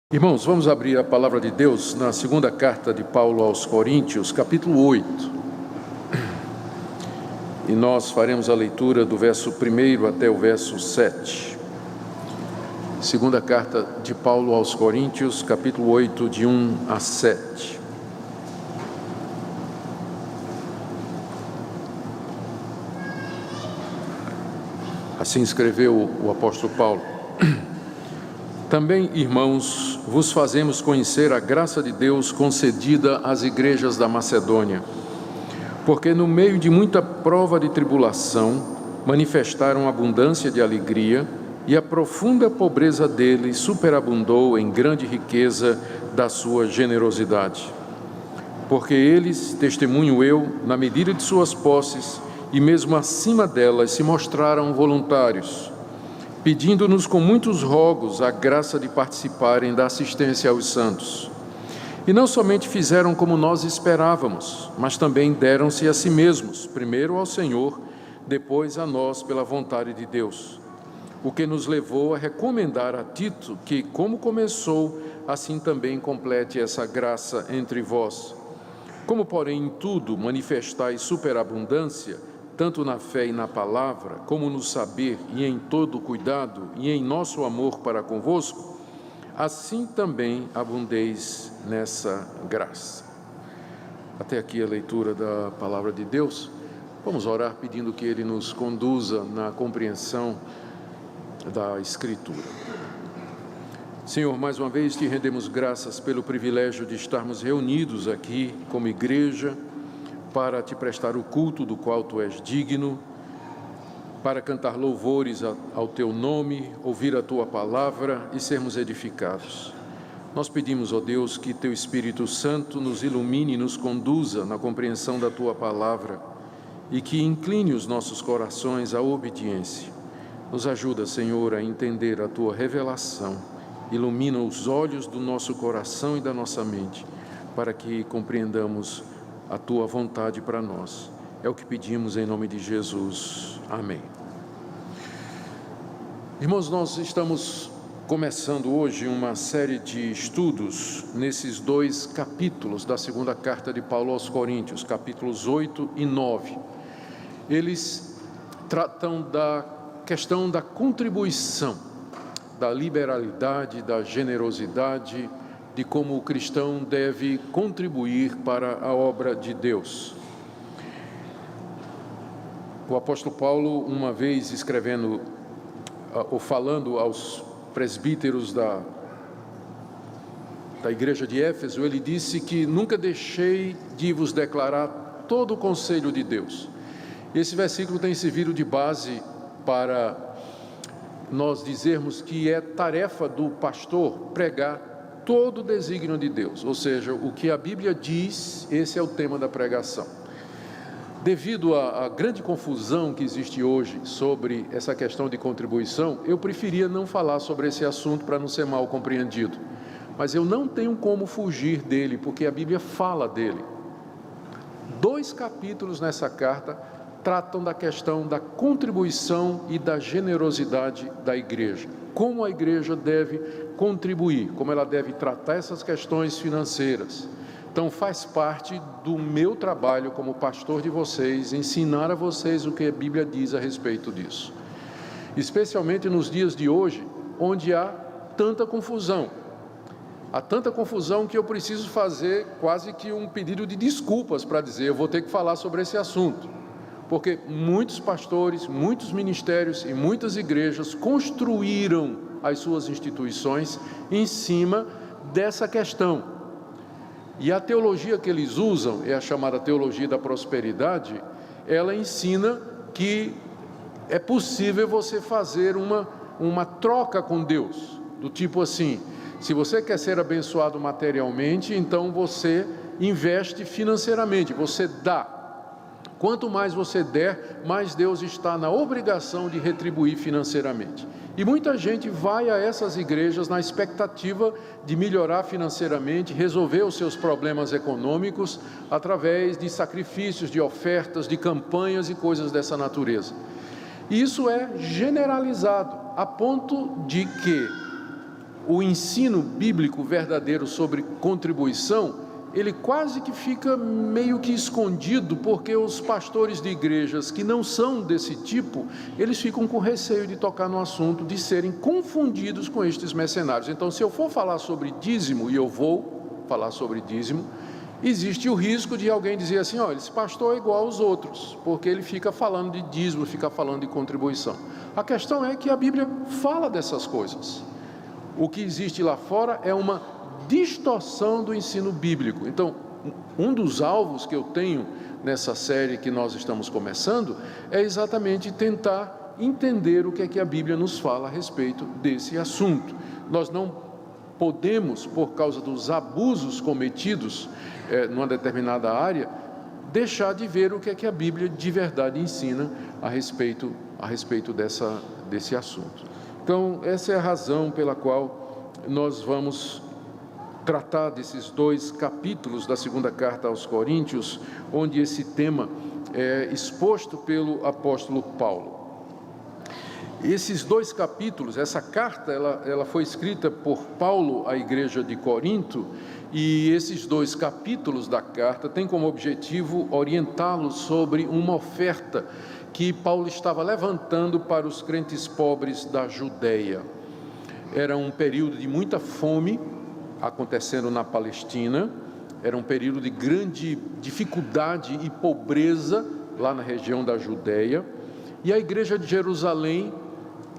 Irmãos, vamos abrir a palavra de Deus na segunda carta de Paulo aos Coríntios, capítulo 8. E nós faremos a leitura do verso 1 até o verso 7. Segunda carta de Paulo aos Coríntios, capítulo 8, de 1 a 7. Assim escreveu o apóstolo Paulo. Também, irmãos, vos fazemos conhecer a graça de Deus concedida às igrejas da Macedônia, porque no meio de muita prova de tribulação, manifestaram abundância de alegria, e a profunda pobreza deles superabundou em grande riqueza da sua generosidade. Porque eles, testemunho eu, na medida de suas posses, e mesmo acima delas, se mostraram voluntários, pedindo-nos com muitos rogos a graça de participarem da assistência aos santos. E não somente fizeram como nós esperávamos, mas também deram-se a si mesmos, primeiro ao Senhor, depois a nós pela vontade de Deus. O que nos levou a recomendar a Tito que, como começou, assim também complete essa graça entre vós. Como, porém, em tudo manifestais superabundância, tanto na fé e na palavra, como no saber e em todo cuidado e em nosso amor para convosco, assim também abundeis nessa graça. Até aqui a leitura da palavra de Deus. Vamos orar pedindo que Ele nos conduza na compreensão da Escritura. Senhor, mais uma vez te rendemos graças pelo privilégio de estarmos reunidos aqui como igreja, para te prestar o culto do qual tu és digno, para cantar louvores ao teu nome, ouvir a tua palavra e sermos edificados. Nós pedimos, ó Deus, que teu Espírito Santo nos ilumine e nos conduza na compreensão da tua palavra e que incline os nossos corações à obediência. Nos ajuda, Senhor, a entender a tua revelação. Ilumina os olhos do nosso coração e da nossa mente, para que compreendamos a tua vontade para nós. É o que pedimos em nome de Jesus. Amém. Irmãos, nós estamos começando hoje uma série de estudos nesses dois capítulos da segunda carta de Paulo aos Coríntios, capítulos 8 e 9. Eles tratam da questão da contribuição, da liberalidade, da generosidade, de como o cristão deve contribuir para a obra de Deus. O apóstolo Paulo, uma vez escrevendo ou falando aos presbíteros da igreja de Éfeso, ele disse que nunca deixei de vos declarar todo o conselho de Deus. Esse versículo tem servido de base para nós dizermos que é tarefa do pastor pregar todo o desígnio de Deus, ou seja, o que a Bíblia diz, esse é o tema da pregação. Devido à grande confusão que existe hoje sobre essa questão de contribuição, eu preferia não falar sobre esse assunto para não ser mal compreendido, mas eu não tenho como fugir dele, porque a Bíblia fala dele. 2 capítulos nessa carta tratam da questão da contribuição e da generosidade da igreja. Como a igreja deve contribuir, como ela deve tratar essas questões financeiras. Então faz parte do meu trabalho como pastor de vocês, ensinar a vocês o que a Bíblia diz a respeito disso. Especialmente nos dias de hoje, onde há tanta confusão. Há tanta confusão que eu preciso fazer quase que um pedido de desculpas para dizer, eu vou ter que falar sobre esse assunto. Porque muitos pastores, muitos ministérios e muitas igrejas construíram as suas instituições em cima dessa questão. E a teologia que eles usam, é a chamada teologia da prosperidade, ela ensina que é possível você fazer uma troca com Deus, do tipo assim, se você quer ser abençoado materialmente, então você investe financeiramente, você dá. Quanto mais você der, mais Deus está na obrigação de retribuir financeiramente. E muita gente vai a essas igrejas na expectativa de melhorar financeiramente, resolver os seus problemas econômicos através de sacrifícios, de ofertas, de campanhas e coisas dessa natureza. E isso é generalizado, a ponto de que o ensino bíblico verdadeiro sobre contribuição, ele quase que fica meio que escondido, porque os pastores de igrejas que não são desse tipo, eles ficam com receio de tocar no assunto, de serem confundidos com estes mercenários. Então, se eu for falar sobre dízimo, e eu vou falar sobre dízimo, existe o risco de alguém dizer assim: olha, esse pastor é igual aos outros, porque ele fica falando de dízimo, fica falando de contribuição. A questão é que a Bíblia fala dessas coisas. O que existe lá fora é uma distorção do ensino bíblico. Então, um dos alvos que eu tenho nessa série que nós estamos começando é exatamente tentar entender o que é que a Bíblia nos fala a respeito desse assunto. Nós não podemos, por causa dos abusos cometidos numa determinada área, deixar de ver o que é que a Bíblia de verdade ensina a respeito desse assunto. Então, essa é a razão pela qual nós vamos tratar desses 2 capítulos da segunda carta aos Coríntios, onde esse tema é exposto pelo apóstolo Paulo. Esses 2 capítulos, essa carta, ela foi escrita por Paulo à igreja de Corinto, e esses 2 capítulos da carta têm como objetivo orientá-los sobre uma oferta que Paulo estava levantando para os crentes pobres da Judeia. Era um período de muita fome acontecendo na Palestina, era um período de grande dificuldade e pobreza lá na região da Judeia, e a igreja de Jerusalém,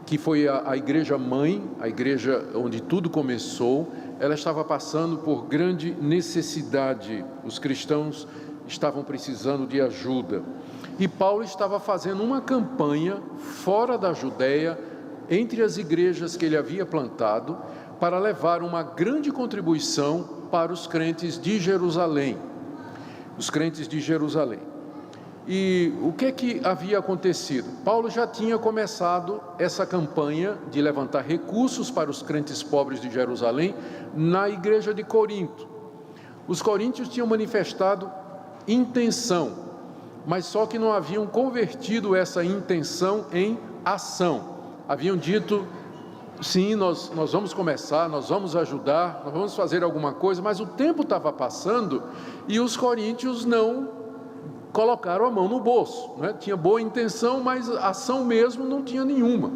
que foi a igreja mãe, a igreja onde tudo começou, ela estava passando por grande necessidade, os cristãos estavam precisando de ajuda, e Paulo estava fazendo uma campanha fora da Judeia, entre as igrejas que ele havia plantado, para levar uma grande contribuição para os crentes de Jerusalém. Os crentes de Jerusalém. E o que havia acontecido? Paulo já tinha começado essa campanha de levantar recursos para os crentes pobres de Jerusalém na igreja de Corinto. Os coríntios tinham manifestado intenção, mas só que não haviam convertido essa intenção em ação. Haviam dito: sim, nós vamos começar, nós vamos ajudar, nós vamos fazer alguma coisa, mas o tempo estava passando e os coríntios não colocaram a mão no bolso, né? Tinha boa intenção, mas ação mesmo não tinha nenhuma.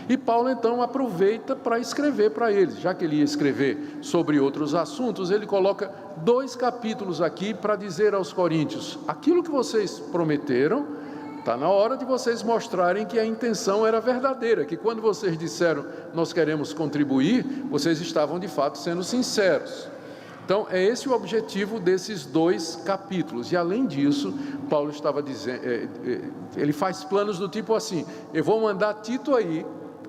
E Paulo então aproveita para escrever para eles, já que ele ia escrever sobre outros assuntos, ele coloca 2 capítulos aqui para dizer aos coríntios: aquilo que vocês prometeram, está na hora de vocês mostrarem que a intenção era verdadeira, que quando vocês disseram nós queremos contribuir, vocês estavam de fato sendo sinceros. Então é esse o objetivo desses 2 capítulos, e além disso, Paulo estava dizendo, ele faz planos do tipo assim: eu vou mandar Tito aí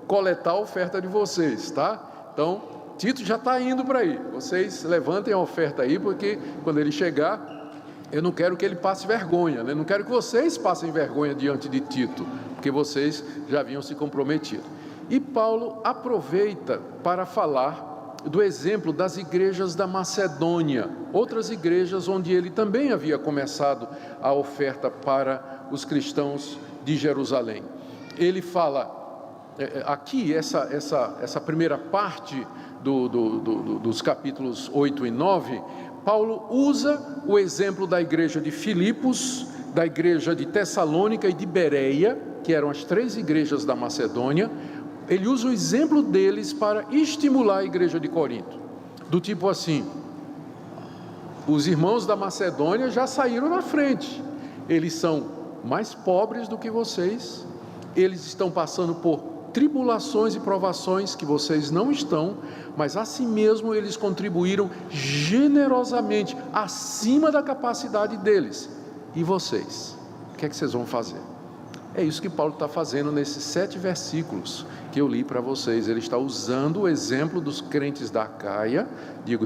coletar a oferta de vocês, tá? Então Tito já está indo para aí, vocês levantem a oferta aí, porque quando ele chegar, eu não quero que ele passe vergonha, né? Não quero que vocês passem vergonha diante de Tito, porque vocês já haviam se comprometido. E Paulo aproveita para falar do exemplo das igrejas da Macedônia, outras igrejas onde ele também havia começado a oferta para os cristãos de Jerusalém. Ele fala aqui, essa primeira parte dos capítulos 8 e 9, Paulo usa o exemplo da igreja de Filipos, da igreja de Tessalônica e de Bereia, que eram as 3 igrejas da Macedônia. Ele usa o exemplo deles para estimular a igreja de Corinto, do tipo assim: os irmãos da Macedônia já saíram na frente, eles são mais pobres do que vocês, eles estão passando por tribulações e provações que vocês não estão, mas assim mesmo eles contribuíram generosamente, acima da capacidade deles. E vocês? O que é que vocês vão fazer? É isso que Paulo está fazendo nesses 7 versículos que eu li para vocês. Ele está usando o exemplo dos crentes da Acaia,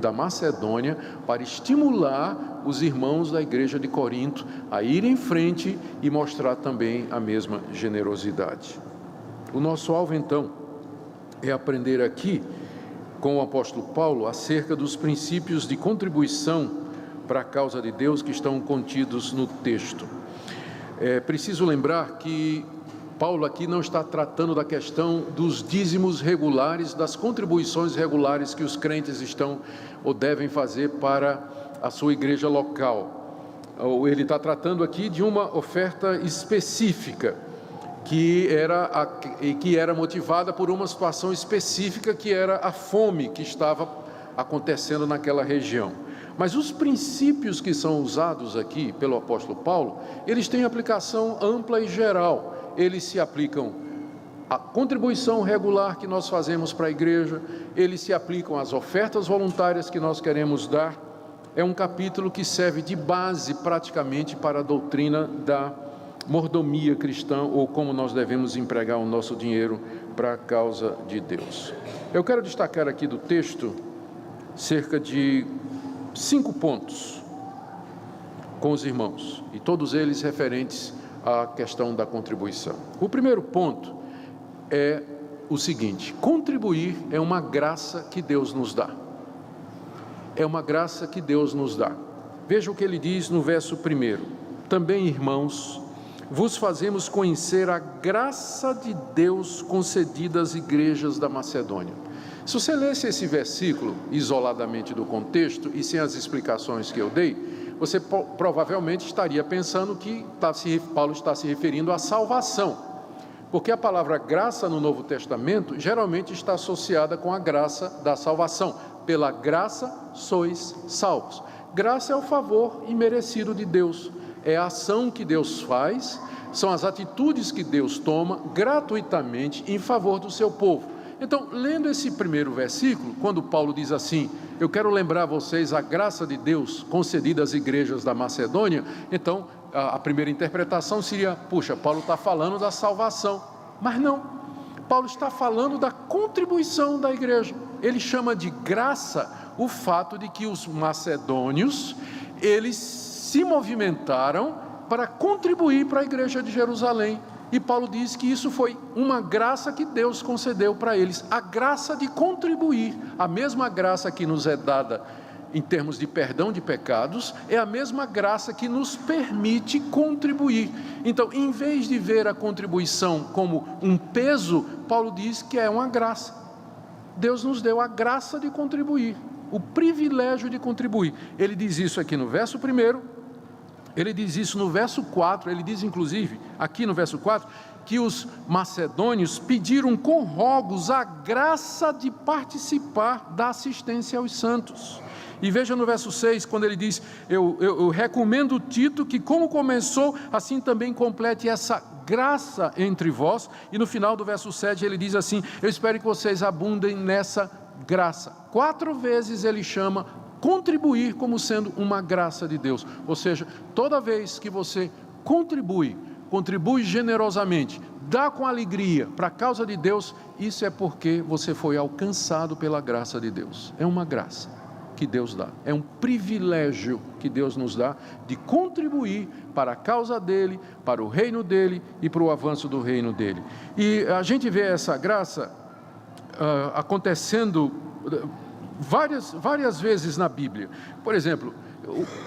da Macedônia, para estimular os irmãos da igreja de Corinto a ir em frente e mostrar também a mesma generosidade. O nosso alvo, então, é aprender aqui com o apóstolo Paulo acerca dos princípios de contribuição para a causa de Deus que estão contidos no texto. É preciso lembrar que Paulo aqui não está tratando da questão dos dízimos regulares, das contribuições regulares que os crentes estão ou devem fazer para a sua igreja local. Ele está tratando aqui de uma oferta específica, que era motivada por uma situação específica, que era a fome que estava acontecendo naquela região. Mas os princípios que são usados aqui pelo apóstolo Paulo, eles têm aplicação ampla e geral. Eles se aplicam à contribuição regular que nós fazemos para a igreja, eles se aplicam às ofertas voluntárias que nós queremos dar. É um capítulo que serve de base praticamente para a doutrina da mordomia cristã, ou como nós devemos empregar o nosso dinheiro para a causa de Deus. Eu quero destacar aqui do texto cerca de 5 pontos com os irmãos, e todos eles referentes à questão da contribuição. O primeiro ponto é o seguinte: contribuir é uma graça que Deus nos dá. É uma graça que Deus nos dá. Veja o que ele diz no verso 1: também, irmãos, vos fazemos conhecer a graça de Deus concedida às igrejas da Macedônia. Se você lesse esse versículo isoladamente do contexto e sem as explicações que eu dei, você provavelmente estaria pensando que Paulo está se referindo à salvação, porque a palavra graça no Novo Testamento geralmente está associada com a graça da salvação. Pela graça sois salvos. Graça é o favor imerecido de Deus, é a ação que Deus faz, são as atitudes que Deus toma gratuitamente em favor do seu povo. Então, lendo esse primeiro versículo, quando Paulo diz assim: eu quero lembrar a vocês a graça de Deus concedida às igrejas da Macedônia, então a primeira interpretação seria: puxa, Paulo está falando da salvação. Mas não, Paulo está falando da contribuição da igreja. Ele chama de graça o fato de que os macedônios, eles se movimentaram para contribuir para a igreja de Jerusalém. E Paulo diz que isso foi uma graça que Deus concedeu para eles, a graça de contribuir. A mesma graça que nos é dada em termos de perdão de pecados, é a mesma graça que nos permite contribuir. Então, em vez de ver a contribuição como um peso, Paulo diz que é uma graça. Deus nos deu a graça de contribuir, o privilégio de contribuir. Ele diz isso aqui no verso 1, ele diz isso no verso 4, ele diz inclusive, aqui no verso 4, que os macedônios pediram com rogos a graça de participar da assistência aos santos. E veja no verso 6, quando ele diz: eu recomendo Tito que, como começou, assim também complete essa graça entre vós. E no final do verso 7 ele diz assim: eu espero que vocês abundem nessa graça. 4 vezes ele chama contribuir como sendo uma graça de Deus. Ou seja, toda vez que você contribui generosamente, dá com alegria para a causa de Deus, isso é porque você foi alcançado pela graça de Deus. É uma graça que Deus dá, é um privilégio que Deus nos dá de contribuir para a causa dele, para o reino dele e para o avanço do reino dele. E a gente vê essa graça acontecendo várias vezes na Bíblia. Por exemplo,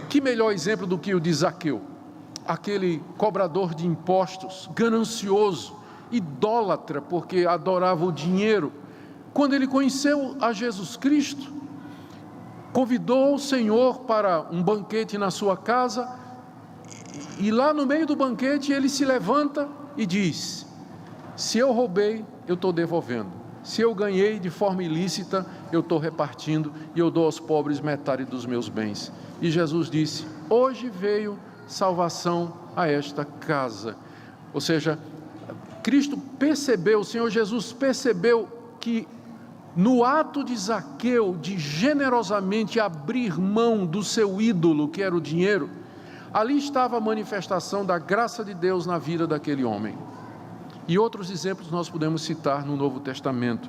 que melhor exemplo do que o de Zaqueu, aquele cobrador de impostos, ganancioso, idólatra, porque adorava o dinheiro. Quando ele conheceu a Jesus Cristo, convidou o Senhor para um banquete na sua casa, e lá no meio do banquete ele se levanta e diz: se eu roubei, eu estou devolvendo. Se eu ganhei de forma ilícita, eu estou repartindo, e eu dou aos pobres metade dos meus bens. E Jesus disse: hoje veio salvação a esta casa. Ou seja, Cristo percebeu, o Senhor Jesus percebeu que no ato de Zaqueu de generosamente abrir mão do seu ídolo, que era o dinheiro, ali estava a manifestação da graça de Deus na vida daquele homem. E outros exemplos nós podemos citar no Novo Testamento.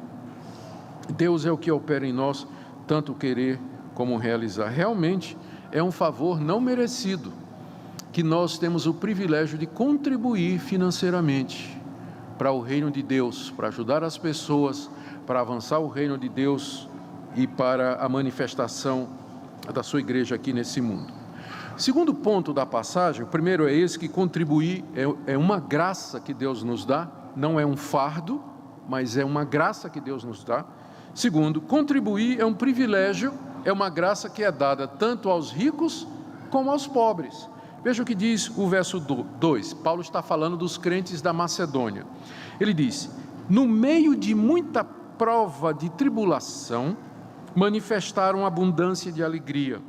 Deus é o que opera em nós, tanto querer como realizar. Realmente é um favor não merecido, que nós temos o privilégio de contribuir financeiramente para o reino de Deus, para ajudar as pessoas, para avançar o reino de Deus e para a manifestação da sua igreja aqui nesse mundo. Segundo ponto da passagem, o primeiro é esse, que contribuir é uma graça que Deus nos dá, não é um fardo, mas é uma graça que Deus nos dá. Segundo, contribuir é um privilégio, é uma graça que é dada tanto aos ricos como aos pobres. Veja o que diz o verso 2, Paulo está falando dos crentes da Macedônia. Ele diz: no meio de muita prova de tribulação, manifestaram abundância de alegria,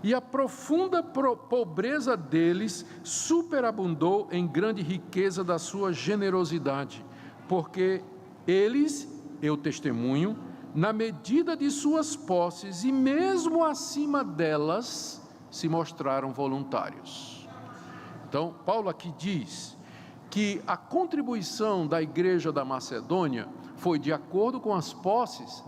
e a profunda pobreza deles superabundou em grande riqueza da sua generosidade, porque eles, eu testemunho, na medida de suas posses e mesmo acima delas, se mostraram voluntários. Então, Paulo aqui diz que a contribuição da igreja da Macedônia foi de acordo com as posses,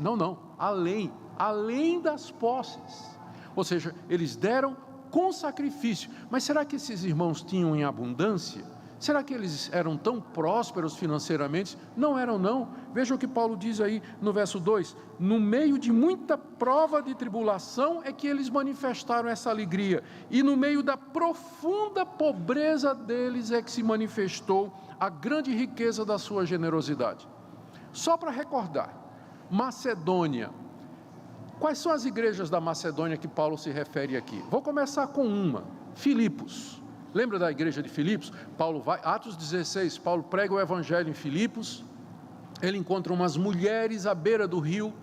além das posses. Ou seja, eles deram com sacrifício. Mas será que esses irmãos tinham em abundância? Será que eles eram tão prósperos financeiramente? Não eram, não. Veja o que Paulo diz aí no verso 2. No meio de muita prova de tribulação é que eles manifestaram essa alegria. E no meio da profunda pobreza deles é que se manifestou a grande riqueza da sua generosidade. Só para recordar, Macedônia. Quais são as igrejas da Macedônia que Paulo se refere aqui? Vou começar com uma, Filipos. Lembra da igreja de Filipos? Paulo vai, Atos 16, Paulo prega o evangelho em Filipos, ele encontra umas mulheres à beira do rio,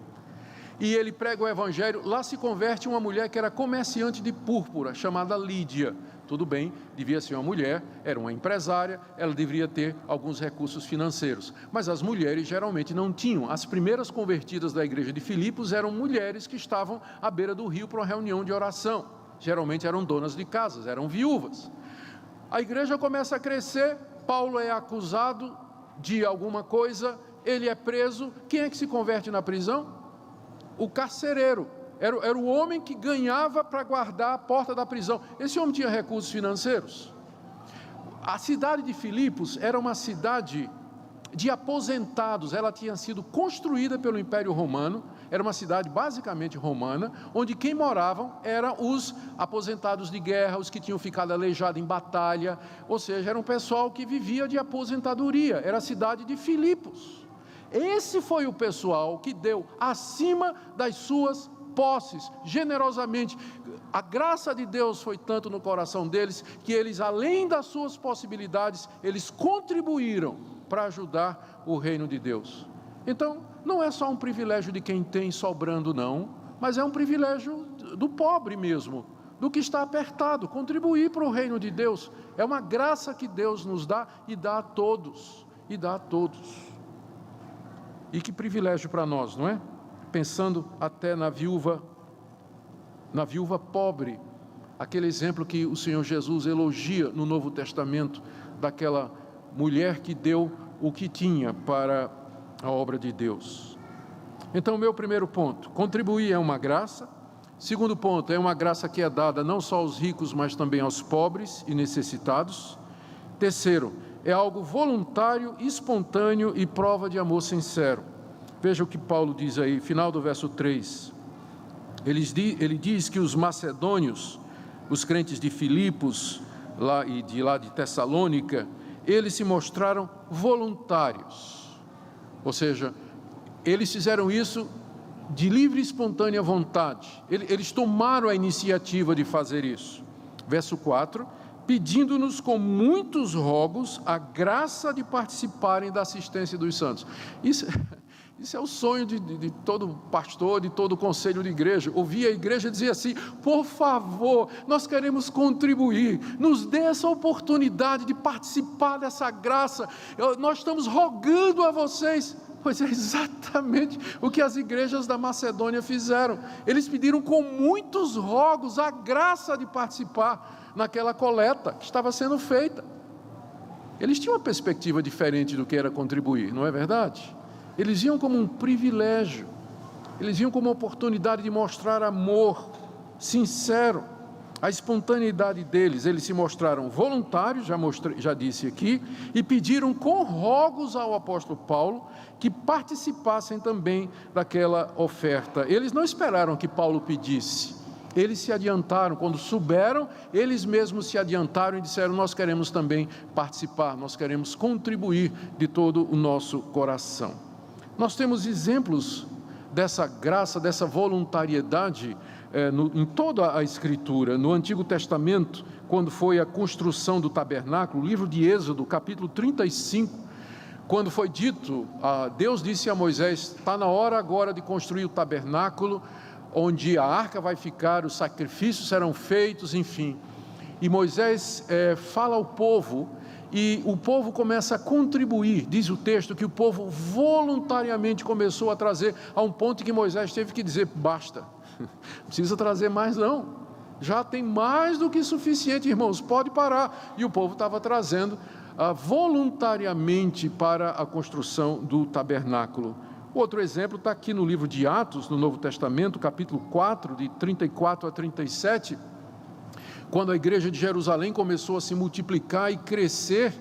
e ele prega o evangelho, lá se converte uma mulher que era comerciante de púrpura, chamada Lídia. Tudo bem, devia ser uma mulher, era uma empresária, ela deveria ter alguns recursos financeiros, mas as mulheres geralmente não tinham. As primeiras convertidas da igreja de Filipos eram mulheres que estavam à beira do rio para uma reunião de oração, geralmente eram donas de casas, eram viúvas. A igreja começa a crescer, Paulo é acusado de alguma coisa, ele é preso. Quem é que se converte na prisão? O carcereiro, era o homem que ganhava para guardar a porta da prisão. Esse homem tinha recursos financeiros. A cidade de Filipos era uma cidade de aposentados, ela tinha sido construída pelo Império Romano, era uma cidade basicamente romana, onde quem moravam eram os aposentados de guerra, os que tinham ficado aleijados em batalha, ou seja, era um pessoal que vivia de aposentadoria, era a cidade de Filipos. Esse foi o pessoal que deu acima das suas posses, generosamente. A graça de Deus foi tanto no coração deles, que eles, além das suas possibilidades, eles contribuíram para ajudar o reino de Deus. Então, não é só um privilégio de quem tem sobrando, não, mas é um privilégio do pobre mesmo, do que está apertado, contribuir para o reino de Deus. É uma graça que Deus nos dá e dá a todos, E que privilégio para nós, não é? Pensando até na viúva pobre, aquele exemplo que o Senhor Jesus elogia no Novo Testamento, daquela mulher que deu o que tinha para a obra de Deus. Então, meu primeiro ponto, contribuir é uma graça. Segundo ponto, é uma graça que é dada não só aos ricos, mas também aos pobres e necessitados. Terceiro, é algo voluntário, espontâneo e prova de amor sincero. Veja o que Paulo diz aí, final do verso 3. Ele diz que os macedônios, os crentes de Filipos lá de Tessalônica, eles se mostraram voluntários. Ou seja, eles fizeram isso de livre e espontânea vontade. Eles tomaram a iniciativa de fazer isso. Verso 4, pedindo-nos com muitos rogos a graça de participarem da assistência dos santos. Isso é o sonho de todo pastor, de todo conselho de igreja. Ouvir a igreja dizer assim: por favor, nós queremos contribuir, nos dê essa oportunidade de participar dessa graça, nós estamos rogando a vocês. Pois é exatamente o que as igrejas da Macedônia fizeram. Eles pediram com muitos rogos a graça de participar naquela coleta que estava sendo feita. Eles tinham uma perspectiva diferente do que era contribuir, não é verdade? Eles viam como um privilégio, eles viam como uma oportunidade de mostrar amor sincero, a espontaneidade deles. Eles se mostraram voluntários, já disse aqui, e pediram com rogos ao apóstolo Paulo que participassem também daquela oferta. Eles não esperaram que Paulo pedisse, Eles se adiantaram, quando souberam, eles mesmos se adiantaram e disseram: nós queremos também participar, nós queremos contribuir de todo o nosso coração. Nós temos exemplos dessa graça, dessa voluntariedade em toda a Escritura. No Antigo Testamento, quando foi a construção do tabernáculo, o livro de Êxodo, capítulo 35, quando foi dito, Deus disse a Moisés: está na hora agora de construir o tabernáculo, onde a arca vai ficar, os sacrifícios serão feitos, enfim. E Moisés fala ao povo, e o povo começa a contribuir. Diz o texto que o povo voluntariamente começou a trazer, a um ponto que Moisés teve que dizer: basta, não precisa trazer mais não, já tem mais do que suficiente, irmãos, pode parar. E o povo estava trazendo voluntariamente para a construção do tabernáculo. Outro exemplo está aqui no livro de Atos, no Novo Testamento, capítulo 4, de 34 a 37, quando a igreja de Jerusalém começou a se multiplicar e crescer,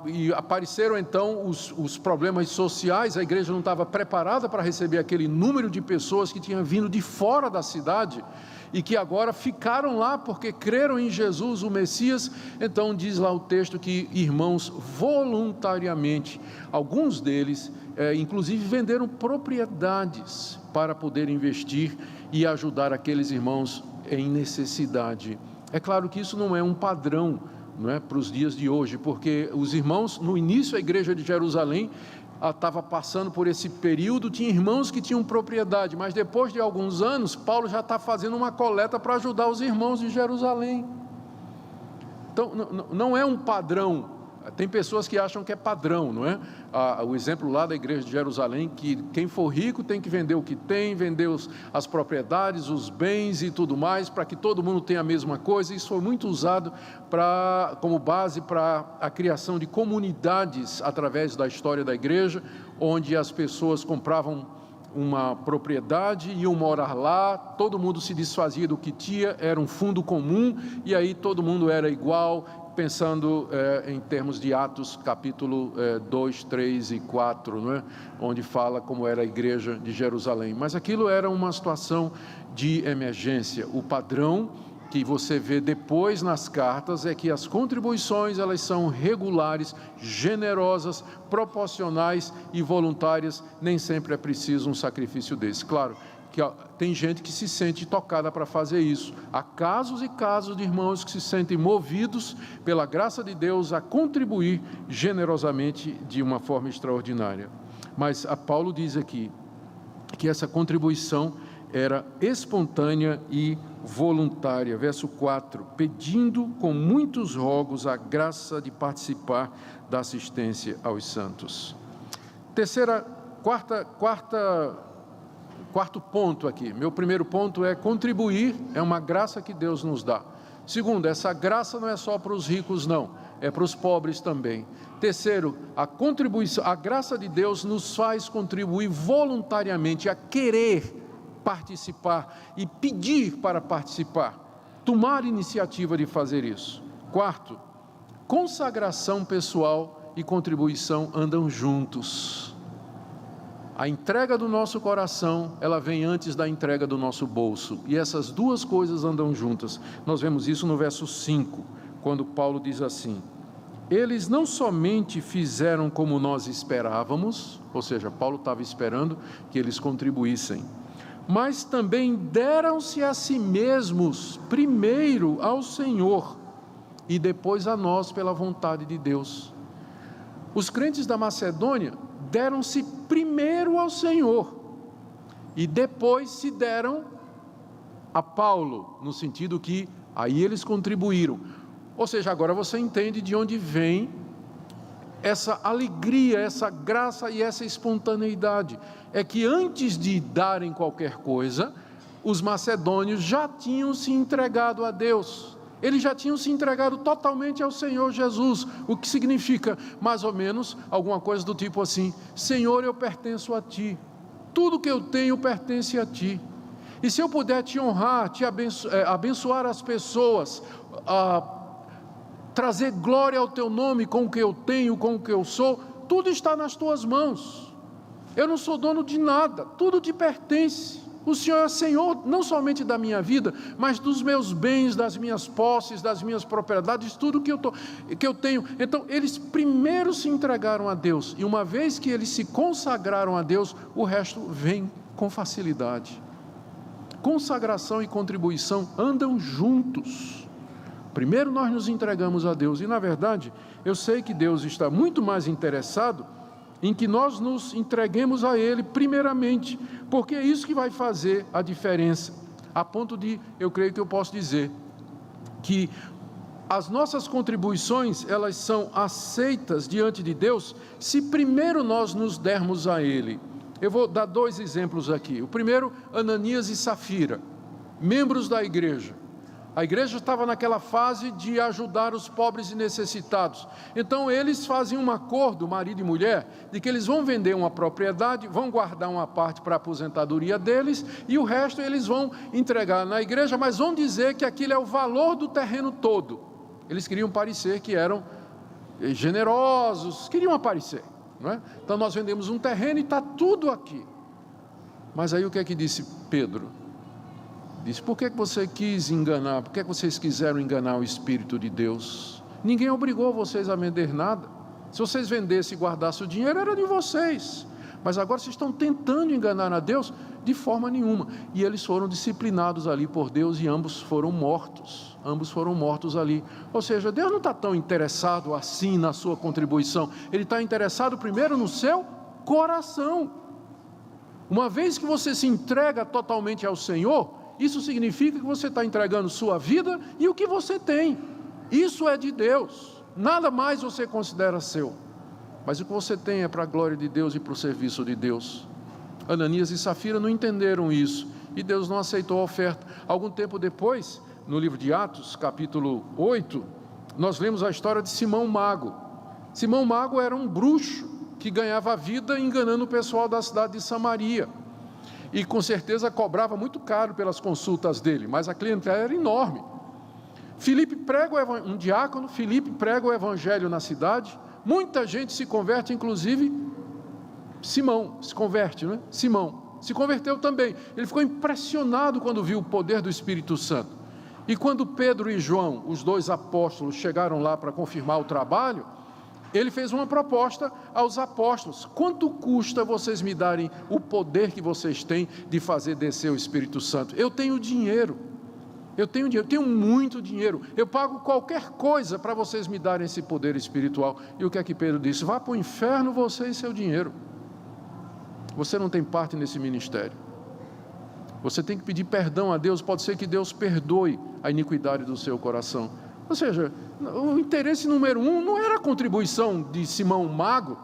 e apareceram então os problemas sociais. A igreja não estava preparada para receber aquele número de pessoas que tinham vindo de fora da cidade, e que agora ficaram lá porque creram em Jesus, o Messias. Então diz lá o texto que irmãos voluntariamente, alguns deles inclusive venderam propriedades para poder investir e ajudar aqueles irmãos em necessidade. É claro que isso não é um padrão, não é, para os dias de hoje, porque os irmãos, no início a igreja de Jerusalém estava passando por esse período, tinha irmãos que tinham propriedade, mas depois de alguns anos, Paulo já está fazendo uma coleta para ajudar os irmãos de Jerusalém. Então não é um padrão. Tem pessoas que acham que é padrão, não é? O exemplo lá da igreja de Jerusalém, que quem for rico tem que vender o que tem, vender as propriedades, os bens e tudo mais, para que todo mundo tenha a mesma coisa. Isso foi muito usado como base para a criação de comunidades através da história da igreja, onde as pessoas compravam uma propriedade, iam morar lá, todo mundo se desfazia do que tinha, era um fundo comum, e aí todo mundo era igual, pensando em termos de Atos, capítulo 2, 3 e 4, não é? Onde fala como era a igreja de Jerusalém. Mas aquilo era uma situação de emergência. O padrão que você vê depois nas cartas é que as contribuições, elas são regulares, generosas, proporcionais e voluntárias. Nem sempre é preciso um sacrifício desse. Claro que tem gente que se sente tocada para fazer isso. Há casos e casos de irmãos que se sentem movidos pela graça de Deus a contribuir generosamente de uma forma extraordinária. Mas Paulo diz aqui que essa contribuição era espontânea e voluntária. Verso 4: pedindo com muitos rogos a graça de participar da assistência aos santos. Quarto ponto aqui. Meu primeiro ponto é contribuir, é uma graça que Deus nos dá. Segundo, essa graça não é só para os ricos, não, é para os pobres também. Terceiro, a contribuição, a graça de Deus nos faz contribuir voluntariamente, a querer participar e pedir para participar, tomar iniciativa de fazer isso. Quarto, consagração pessoal e contribuição andam juntos. A entrega do nosso coração, ela vem antes da entrega do nosso bolso, e essas duas coisas andam juntas. Nós vemos isso no verso 5, quando Paulo diz assim: eles não somente fizeram como nós esperávamos, ou seja, Paulo estava esperando que eles contribuíssem, mas também deram-se a si mesmos, primeiro ao Senhor, e depois a nós pela vontade de Deus. Os crentes da Macedônia deram-se primeiro ao Senhor, e depois se deram a Paulo, no sentido que aí eles contribuíram. Ou seja, agora você entende de onde vem essa alegria, essa graça e essa espontaneidade. É que antes de darem qualquer coisa, os macedônios já tinham se entregado a Deus. Eles já tinham se entregado totalmente ao Senhor Jesus, o que significa mais ou menos alguma coisa do tipo assim: Senhor, eu pertenço a Ti, tudo que eu tenho pertence a Ti, e se eu puder Te honrar, Te abençoar as pessoas, trazer glória ao Teu nome com o que eu tenho, com o que eu sou, tudo está nas Tuas mãos. Eu não sou dono de nada, tudo Te pertence. O Senhor é Senhor não somente da minha vida, mas dos meus bens, das minhas posses, das minhas propriedades, tudo que eu tenho. Então, eles primeiro se entregaram a Deus, e uma vez que eles se consagraram a Deus, o resto vem com facilidade. Consagração e contribuição andam juntos. Primeiro nós nos entregamos a Deus, e na verdade, eu sei que Deus está muito mais interessado em que nós nos entreguemos a Ele primeiramente, porque é isso que vai fazer a diferença, a ponto de, eu creio que eu posso dizer, que as nossas contribuições, elas são aceitas diante de Deus, se primeiro nós nos dermos a Ele. Eu vou dar 2 exemplos aqui. O primeiro, Ananias e Safira, membros da igreja. A igreja estava naquela fase de ajudar os pobres e necessitados. Então eles fazem um acordo, marido e mulher, de que eles vão vender uma propriedade, vão guardar uma parte para a aposentadoria deles, e o resto eles vão entregar na igreja, mas vão dizer que aquilo é o valor do terreno todo. Eles queriam parecer que eram generosos, queriam aparecer, não é? Então nós vendemos um terreno e está tudo aqui. Mas aí o que é que disse Pedro? Disse, por que você quis enganar? Por que vocês quiseram enganar o Espírito de Deus? Ninguém obrigou vocês a vender nada. Se vocês vendessem e guardassem o dinheiro, era de vocês. Mas agora vocês estão tentando enganar a Deus de forma nenhuma. E eles foram disciplinados ali por Deus e ambos foram mortos. Ambos foram mortos ali. Ou seja, Deus não está tão interessado assim na sua contribuição. Ele está interessado primeiro no seu coração. Uma vez que você se entrega totalmente ao Senhor, isso significa que você está entregando sua vida e o que você tem. Isso é de Deus. Nada mais você considera seu. Mas o que você tem é para a glória de Deus e para o serviço de Deus. Ananias e Safira não entenderam isso. E Deus não aceitou a oferta. Algum tempo depois, no livro de Atos, capítulo 8, nós lemos a história de Simão Mago. Simão Mago era um bruxo que ganhava a vida enganando o pessoal da cidade de Samaria. E com certeza cobrava muito caro pelas consultas dele, mas a clientela era enorme. Um diácono, Filipe prega o evangelho na cidade, muita gente se converte, inclusive Simão se converte, né? Simão se converteu também. Ele ficou impressionado quando viu o poder do Espírito Santo. E quando Pedro e João, os 2 apóstolos, chegaram lá para confirmar o trabalho, ele fez uma proposta aos apóstolos: quanto custa vocês me darem o poder que vocês têm de fazer descer o Espírito Santo? Eu tenho dinheiro, eu tenho muito dinheiro, eu pago qualquer coisa para vocês me darem esse poder espiritual. E o que é que Pedro disse? Vá para o inferno você e seu dinheiro. Você não tem parte nesse ministério. Você tem que pedir perdão a Deus, pode ser que Deus perdoe a iniquidade do seu coração. Ou seja, o interesse número 1 não era a contribuição de Simão Mago,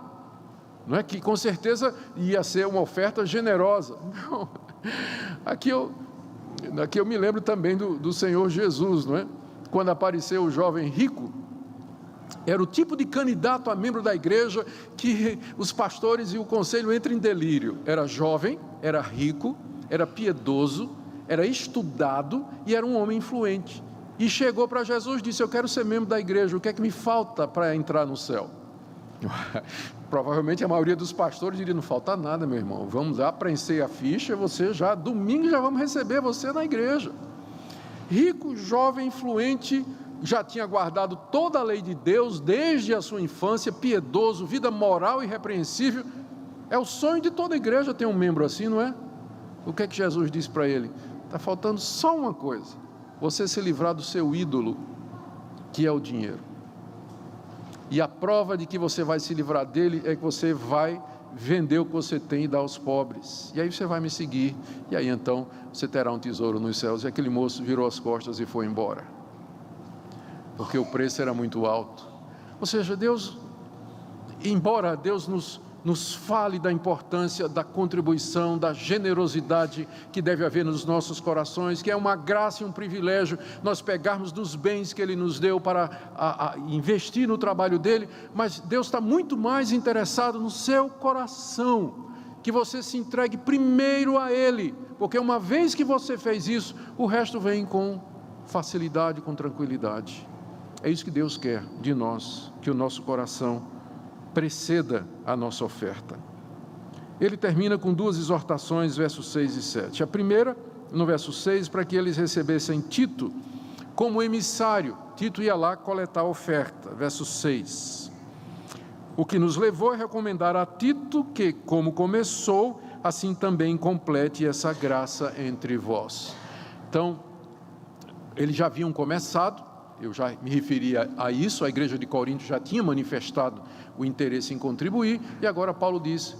não é que com certeza ia ser uma oferta generosa. Não. Aqui eu me lembro também do Senhor Jesus, não é? Quando apareceu o jovem rico, era o tipo de candidato a membro da igreja que os pastores e o conselho entram em delírio. Era jovem, era rico, era piedoso, era estudado e era um homem influente. E chegou para Jesus e disse: eu quero ser membro da igreja, o que é que me falta para entrar no céu? Provavelmente a maioria dos pastores diria: não falta nada, meu irmão, vamos lá preencher a ficha, você já, domingo já vamos receber você na igreja. Rico, jovem, influente, já tinha guardado toda a lei de Deus desde a sua infância, piedoso, vida moral irrepreensível. É o sonho de toda igreja ter um membro assim, não é? O que é que Jesus disse para ele? Está faltando só uma coisa: você se livrar do seu ídolo, que é o dinheiro. E a prova de que você vai se livrar dele é que você vai vender o que você tem e dar aos pobres. E aí você vai me seguir. E aí então você terá um tesouro nos céus. E aquele moço virou as costas e foi embora, porque o preço era muito alto. Ou seja, Deus, embora Deus nos fale da importância da contribuição, da generosidade que deve haver nos nossos corações, que é uma graça e um privilégio nós pegarmos dos bens que Ele nos deu para investir no trabalho dEle, mas Deus está muito mais interessado no seu coração, que você se entregue primeiro a Ele, porque uma vez que você fez isso, o resto vem com facilidade, com tranquilidade. É isso que Deus quer de nós, que o nosso coração preceda a nossa oferta. ele termina com duas exortações, versos 6 e 7. A primeira, no verso 6, para que eles recebessem Tito como emissário. Tito ia lá coletar a oferta, verso 6. O que nos levou a recomendar a Tito que, como começou, assim também complete essa graça entre vós. Então, eles já haviam começado, eu já me referia a isso, a igreja de Corinto já tinha manifestado o interesse em contribuir, e agora Paulo diz,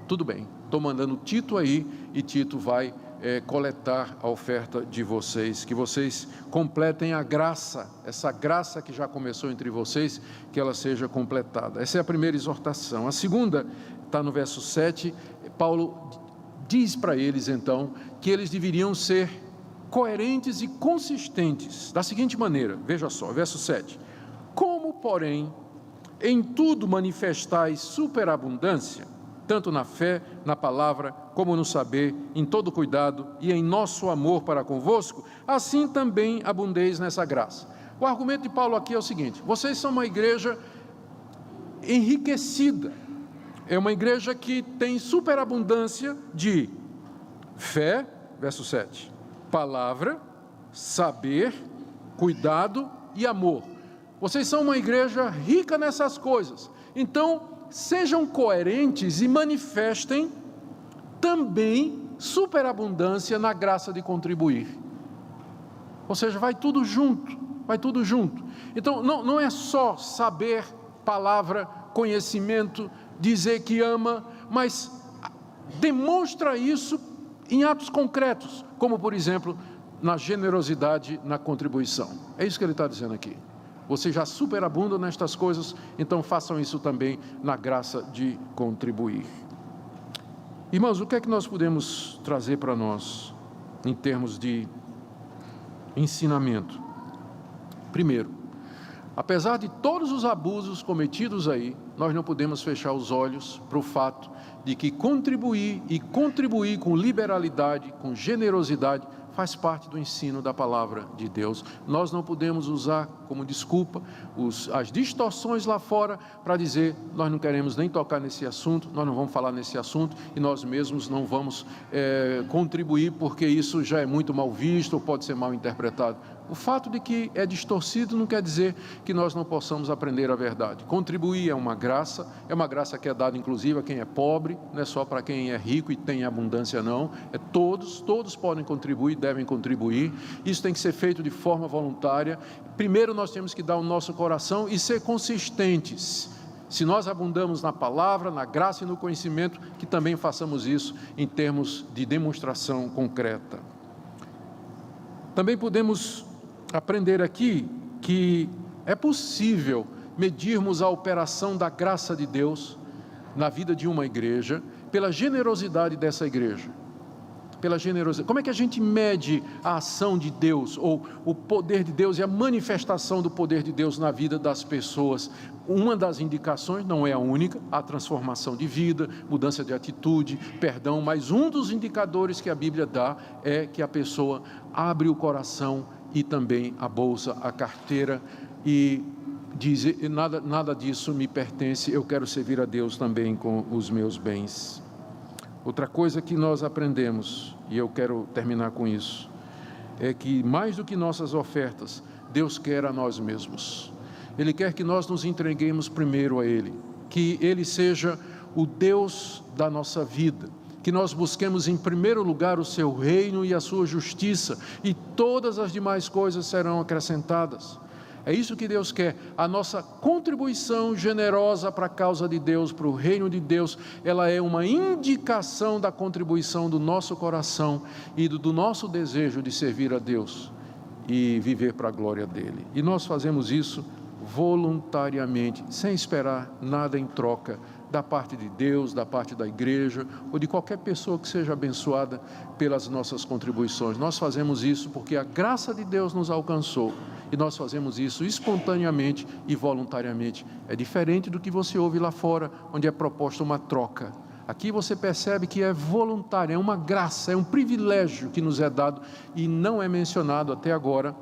tudo bem, estou mandando Tito aí, e Tito vai coletar a oferta de vocês, que vocês completem a graça, essa graça que já começou entre vocês, que ela seja completada. Essa é a primeira exortação. A segunda está no verso 7, Paulo diz para eles então, que eles deveriam ser coerentes e consistentes, da seguinte maneira, veja só, verso 7, como porém, em tudo manifestais superabundância, tanto na fé, na palavra, como no saber, em todo cuidado e em nosso amor para convosco, assim também abundeis nessa graça. O argumento de Paulo aqui é o seguinte, vocês são uma igreja enriquecida, é uma igreja que tem superabundância de fé, verso 7, palavra, saber, cuidado e amor. Vocês são uma igreja rica nessas coisas, então sejam coerentes e manifestem também superabundância na graça de contribuir. Ou seja, vai tudo junto, vai tudo junto. Então, não é só saber, palavra, conhecimento, dizer que ama, mas demonstra isso em atos concretos, como por exemplo, na generosidade, na contribuição. É isso que ele está dizendo aqui. Vocês já superabundam nestas coisas, então façam isso também na graça de contribuir. Irmãos, o que é que nós podemos trazer para nós em termos de ensinamento? Primeiro, apesar de todos os abusos cometidos aí, nós não podemos fechar os olhos para o fato de que contribuir e contribuir com liberalidade, com generosidade, faz parte do ensino da palavra de Deus. Nós não podemos usar como desculpa as distorções lá fora para dizer, nós não queremos nem tocar nesse assunto, nós não vamos falar nesse assunto e nós mesmos não vamos contribuir porque isso já é muito mal visto ou pode ser mal interpretado. O fato de que é distorcido não quer dizer que nós não possamos aprender a verdade. Contribuir é uma graça que é dada inclusive a quem é pobre, não é só para quem é rico e tem abundância não, todos podem contribuir, devem contribuir, isso tem que ser feito de forma voluntária. Primeiro nós temos que dar o nosso coração e ser consistentes. Se nós abundamos na palavra, na graça e no conhecimento, que também façamos isso em termos de demonstração concreta. Também podemos aprender aqui que é possível medirmos a operação da graça de Deus na vida de uma igreja pela generosidade dessa igreja. Pela generosidade. Como é que a gente mede a ação de Deus, ou o poder de Deus e a manifestação do poder de Deus na vida das pessoas? Uma das indicações, não é a única, a transformação de vida, mudança de atitude, perdão, mas um dos indicadores que a Bíblia dá é que a pessoa abre o coração e também a bolsa, a carteira, e diz, nada disso me pertence, eu quero servir a Deus também com os meus bens. Outra coisa que nós aprendemos, e eu quero terminar com isso, é que mais do que nossas ofertas, Deus quer a nós mesmos. Ele quer que nós nos entreguemos primeiro a Ele, que Ele seja o Deus da nossa vida, que nós busquemos em primeiro lugar o Seu reino e a Sua justiça, e todas as demais coisas serão acrescentadas. É isso que Deus quer, a nossa contribuição generosa para a causa de Deus, para o reino de Deus, ela é uma indicação da contribuição do nosso coração e do nosso desejo de servir a Deus e viver para a glória dEle. E nós fazemos isso voluntariamente, sem esperar nada em troca da parte de Deus, da parte da igreja ou de qualquer pessoa que seja abençoada pelas nossas contribuições. Nós fazemos isso porque a graça de Deus nos alcançou e nós fazemos isso espontaneamente e voluntariamente. É diferente do que você ouve lá fora, onde é proposta uma troca. Aqui você percebe que é voluntário, é uma graça, é um privilégio que nos é dado e não é mencionado até agora.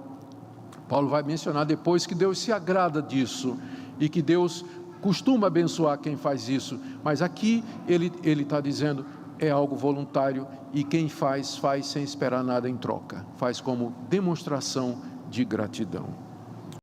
Paulo vai mencionar depois que Deus se agrada disso e que Deus costuma abençoar quem faz isso, mas aqui ele está dizendo, é algo voluntário, e quem faz sem esperar nada em troca, faz como demonstração de gratidão.